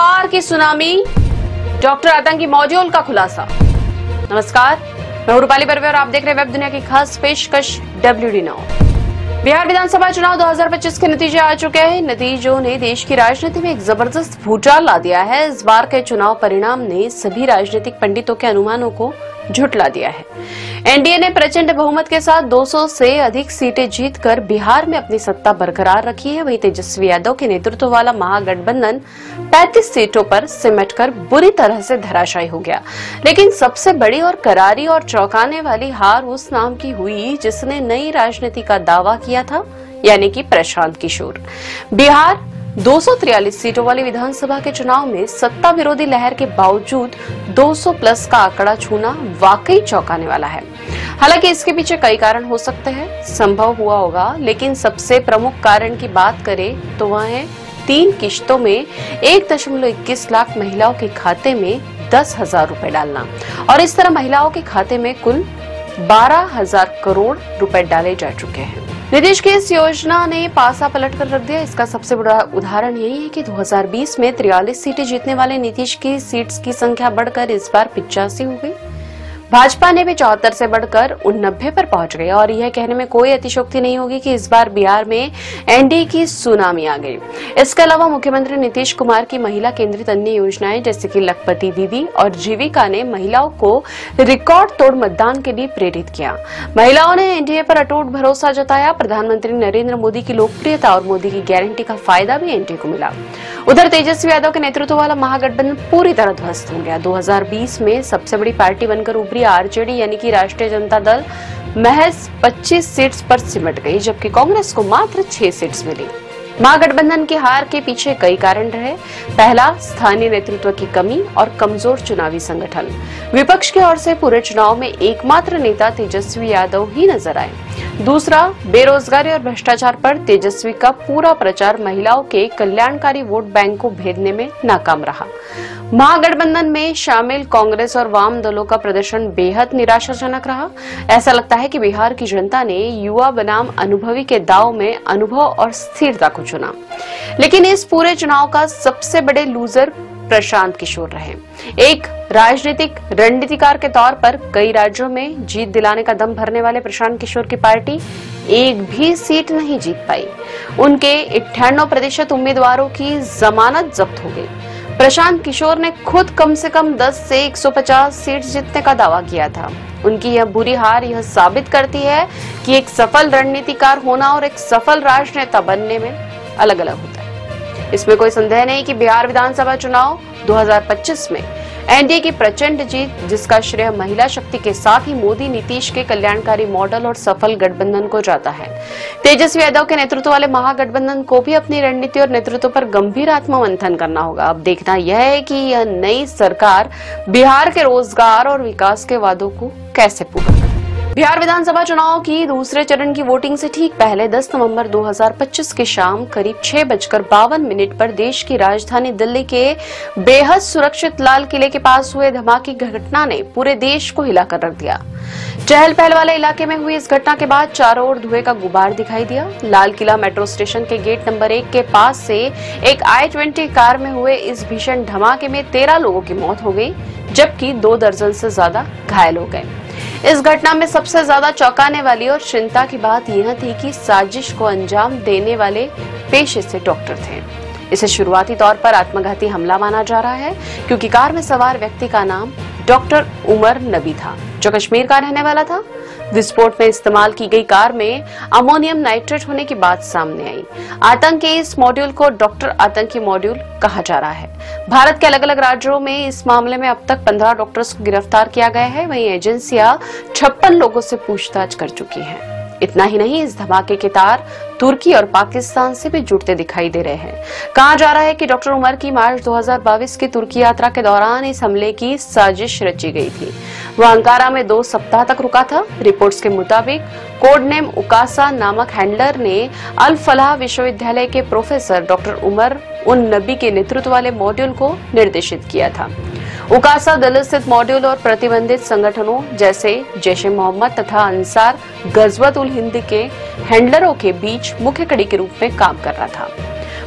बिहार की tsunami, doctor आतंकी module का खुलासा। नमस्कार, मैं हूं रूपाली बर्वे और आप देख रहे हैं वेब दुनिया की खास पेशकश WD नाउ। बिहार विधानसभा चुनाव 2025 के नतीजे आ चुके हैं। नतीजों ने देश की राजनीति में एक जबरदस्त भूचाल ला दिया है। इस बार के चुनाव परिणाम ने सभी राजनीतिक पंडितों के अनुमानों को झुठला दिया है। एनडीए ने प्रचंड बहुमत के साथ 200 से अधिक सीटें जीतकर बिहार में अपनी सत्ता बरकरार रखी है। वहीं तेजस्वी यादव के नेतृत्व वाला महागठबंधन 35 सीटों पर सिमटकर बुरी तरह से धराशायी हो गया। लेकिन सबसे बड़ी और करारी और चौंकाने वाली हार उस नाम की हुई जिसने नई राजनीति का दावा किया था, यानी कि प्रशांत किशोर। बिहार 243 सीटों वाली विधानसभा के चुनाव में सत्ता विरोधी लहर के बावजूद 200 प्लस का आंकड़ा छूना वाकई चौंकाने वाला है। हालांकि इसके पीछे कई कारण हो सकते हैं, संभव हुआ होगा, लेकिन सबसे प्रमुख कारण की बात करें तो वह है 3 किश्तों में 1.21 लाख महिलाओं के खाते में 10,000 रुपए डालना और इस तरह महिलाओं के खाते में कुल 12,000 करोड़ रुपए डाले जा चुके हैं। नीतीश की इस योजना ने पासा पलट कर रख दिया। इसका सबसे बड़ा उदाहरण यही है कि 2020 में 43 सीटें जीतने वाले नीतीश की सीट्स की संख्या बढ़कर इस बार 85 हो गई। भाजपा ने भी 74 से बढ़कर 89 पर पहुंच गई और यह कहने में कोई अतिशयोक्ति नहीं होगी कि इस बार बिहार में एनडीए की सुनामी आ गई। इसके अलावा मुख्यमंत्री नीतीश कुमार की महिला केंद्रित अन्य योजनाएं जैसे कि लखपति दीदी और जीविका ने महिलाओं को रिकॉर्ड तोड़ मतदान के लिए प्रेरित किया। महिलाओं ने एनडीए पर अटूट भरोसा जताया। प्रधानमंत्री नरेंद्र मोदी की लोकप्रियता और मोदी की गारंटी का फायदा भी एनडीए को मिला। उधर तेजस्वी यादव के नेतृत्व वाला महागठबंधन पूरी तरह ध्वस्त हो गया। 2020 में सबसे बड़ी पार्टी बनकर उभरी आरजेडी यानी कि राष्ट्रीय जनता दल महज 25 सीट्स पर सिमट गई, जबकि कांग्रेस को मात्र 6 सीट्स मिली। महागठबंधन की हार के पीछे कई कारण रहे। पहला, स्थानीय नेतृत्व की कमी और कमजोर चुनावी संगठन। विपक्ष की ओर से पूरे चुनाव में एकमात्र नेता तेजस्वी यादव ही नजर आए। दूसरा, बेरोजगारी और भ्रष्टाचार पर तेजस्वी का पूरा प्रचार महिलाओं के कल्याणकारी वोट बैंक को भेदने में नाकाम रहा। महागठबंधन में शामिल कांग्रेस और वाम दलों का प्रदर्शन बेहद निराशाजनक रहा। ऐसा लगता है कि बिहार की जनता ने युवा बनाम अनुभवी के दाव में अनुभव और स्थिरता को चुना। लेकिन इस पूरे चुनाव का सबसे बड़े लूजर प्रशांत किशोर रहे। एक राजनीतिक रणनीतिकार के तौर पर कई राज्यों में जीत दिलाने का दम भरने वाले प्रशांत किशोर की पार्टी एक भी सीट नहीं जीत पाई। उनके 98% उम्मीदवारों की जमानत जब्त हो गई। प्रशांत किशोर ने खुद कम से कम 10 से 150 सीट जीतने का दावा किया था। उनकी यह बुरी हार यह साबित करती है कि एक सफल रणनीतिकार होना और एक सफल राजनेता बनने में अलग अलग होता है। इसमें कोई संदेह नहीं कि बिहार विधानसभा चुनाव 2025 में एनडीए की प्रचंड जीत, जिसका श्रेय महिला शक्ति के साथ ही मोदी नीतीश के कल्याणकारी मॉडल और सफल गठबंधन को जाता है। तेजस्वी यादव के नेतृत्व वाले महागठबंधन को भी अपनी रणनीति और नेतृत्व पर गंभीर आत्ममंथन करना होगा। अब देखना यह है कि यह नई सरकार बिहार के रोजगार और विकास के वादों को कैसे पूरा करती है। बिहार विधानसभा चुनाव की दूसरे चरण की वोटिंग से ठीक पहले 10 नवंबर 2025 की शाम करीब 6:52 पर देश की राजधानी दिल्ली के बेहद सुरक्षित लाल किले के पास हुए धमाके की घटना ने पूरे देश को हिलाकर रख दिया। चहल पहल वाले इलाके में हुई इस घटना के बाद चारों ओर धुएं का गुबार दिखाई दिया। लाल किला मेट्रो स्टेशन के गेट नंबर 1 के पास से एक i20 कार में हुए इस भीषण धमाके में 13 लोगों की मौत हो गई, जबकि 2 दर्जन से ज्यादा घायल हो गए। इस घटना में सबसे ज्यादा चौंकाने वाली और चिंता की बात यह थी कि साजिश को अंजाम देने वाले पेशे से डॉक्टर थे। इसे शुरुआती तौर पर आत्मघाती हमला माना जा रहा है, क्योंकि कार में सवार व्यक्ति का नाम डॉक्टर उमर नबी था, जो कश्मीर का रहने वाला था। विस्फोट में इस्तेमाल की गई कार में अमोनियम नाइट्रेट होने की बात सामने आई। आतंक के इस मॉड्यूल को डॉक्टर आतंकी मॉड्यूल कहा जा रहा है। भारत के अलग अलग राज्यों में इस मामले में अब तक 15 डॉक्टर्स को गिरफ्तार किया गया है। वहीं एजेंसियां 56 लोगों से पूछताछ कर चुकी हैं। इतना ही नहीं, इस धमाके के तार तुर्की और पाकिस्तान से भी जुड़ते दिखाई दे रहे हैं। कहा जा रहा है कि डॉक्टर उमर की मार्च 2022 की तुर्की यात्रा के दौरान इस हमले की साजिश रची गई थी। वह अंकारा में 2 सप्ताह तक रुका था। रिपोर्ट्स के मुताबिक कोड नेम उकासा नामक हैंडलर ने अल फलाह विश्वविद्यालय के प्रोफेसर डॉक्टर उमर उन नबी के नेतृत्व वाले मॉड्यूल को निर्देशित किया था। उकासा दिल्ली स्थित मॉड्यूल और प्रतिबंधित संगठनों जैसे जैश ए मोहम्मद तथा अंसार गजवत उल हिंद के हैंडलरों के बीच मुख्य कड़ी के रूप में काम कर रहा था।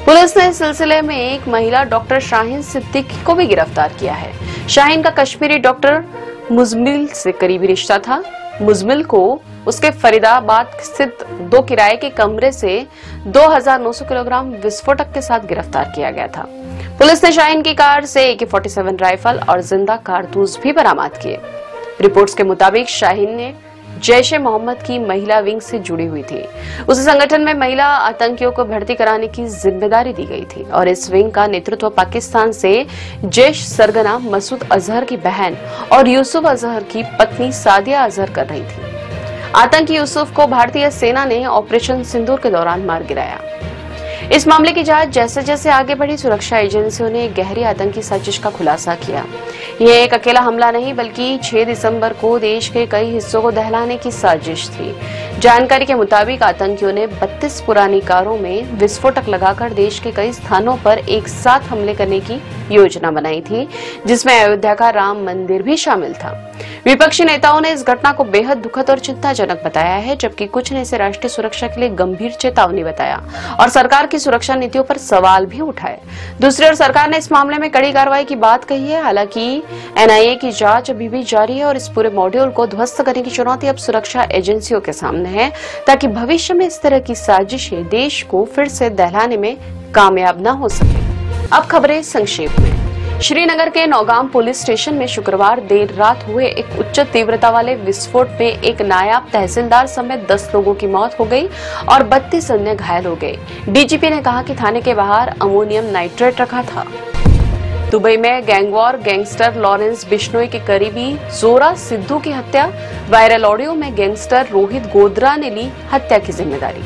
पुलिस ने इस सिलसिले में एक महिला डॉक्टर शाहीन सिद्दीकी को भी गिरफ्तार किया है। शाहीन का कश्मीरी डॉक्टर मुजमिल से करीबी रिश्ता था। मुजमिल को उसके फरीदाबाद स्थित 2 किराए के कमरे से 2900 किलोग्राम विस्फोटक के साथ गिरफ्तार किया गया था। पुलिस ने शाहीन की कार से AK-47 राइफल और जिंदा कारतूस भी बरामद किए। रिपोर्ट्स के मुताबिक शाहीन ने जैश-ए-मोहम्मद की महिला विंग से जुड़ी हुई थी। उस संगठन में महिला आतंकियों को भर्ती कराने की जिम्मेदारी दी गई थी और इस विंग का नेतृत्व पाकिस्तान से जैश सरगना मसूद अजहर की बहन और यूसुफ अजहर की पत्नी सादिया अजहर कर रही थी। आतंकी यूसुफ को भारतीय सेना ने ऑपरेशन सिंदूर के दौरान मार गिराया। इस मामले की जांच जैसे जैसे आगे बढ़ी, सुरक्षा एजेंसियों ने गहरी आतंकी साजिश का खुलासा किया। यह एक अकेला हमला नहीं बल्कि 6 दिसंबर को देश के कई हिस्सों को दहलाने की साजिश थी। जानकारी के मुताबिक आतंकियों ने 32 पुरानी कारों में विस्फोटक लगाकर देश के कई स्थानों पर एक साथ हमले करने की योजना बनाई थी, जिसमें अयोध्या का राम मंदिर भी शामिल था। विपक्षी नेताओं ने इस घटना को बेहद दुखद और चिंताजनक बताया है, जबकि कुछ ने इसे राष्ट्रीय सुरक्षा के लिए गंभीर चेतावनी बताया और सरकार की सुरक्षा नीतियों पर सवाल भी उठाए। दूसरी ओर सरकार ने इस मामले में कड़ी कार्रवाई की बात कही है। हालांकि NIA की जांच अभी भी जारी है और इस पूरे मॉड्यूल को ध्वस्त करने की चुनौती अब सुरक्षा एजेंसियों के सामने है, ताकि भविष्य में इस तरह की साजिशें देश को फिर से दहलाने में कामयाब न हो सके। अब खबरें संक्षेप में। श्रीनगर के नौगाम पुलिस स्टेशन में शुक्रवार देर रात हुए एक उच्च तीव्रता वाले विस्फोट में एक नायब तहसीलदार समेत 10 लोगों की मौत हो गई और 32 अन्य घायल हो गए। DGP ने कहा कि थाने के बाहर अमोनियम नाइट्रेट रखा था। दुबई में गैंगवॉर गैंगस्टर लॉरेंस बिश्नोई के करीबी जोरा सिद्धू की हत्या। वायरल ऑडियो में गैंगस्टर रोहित गोद्रा ने ली हत्या की जिम्मेदारी।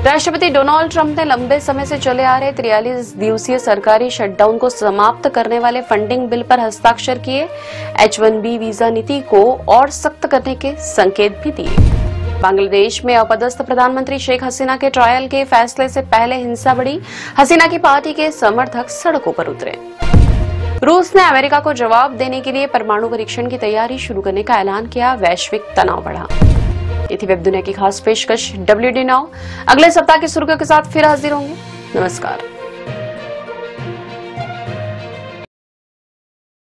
राष्ट्रपति डोनाल्ड ट्रंप ने लंबे समय से चले आ रहे 43 दिवसीय सरकारी शटडाउन को समाप्त करने वाले फंडिंग बिल पर हस्ताक्षर किए। H-1B वीजा नीति को और सख्त करने के संकेत भी दिए। बांग्लादेश में अपदस्थ प्रधानमंत्री शेख हसीना के ट्रायल के फैसले से पहले हिंसा बढ़ी। हसीना की पार्टी के समर्थक सड़कों पर उतरे। रूस ने अमेरिका को जवाब देने के लिए परमाणु परीक्षण की तैयारी शुरू करने का ऐलान किया। वैश्विक तनाव बढ़ा। ये थी वेब दुनिया की खास पेशकश WD नाउ। अगले सप्ताह की सुर्खियों के साथ फिर हाजिर होंगे। नमस्कार।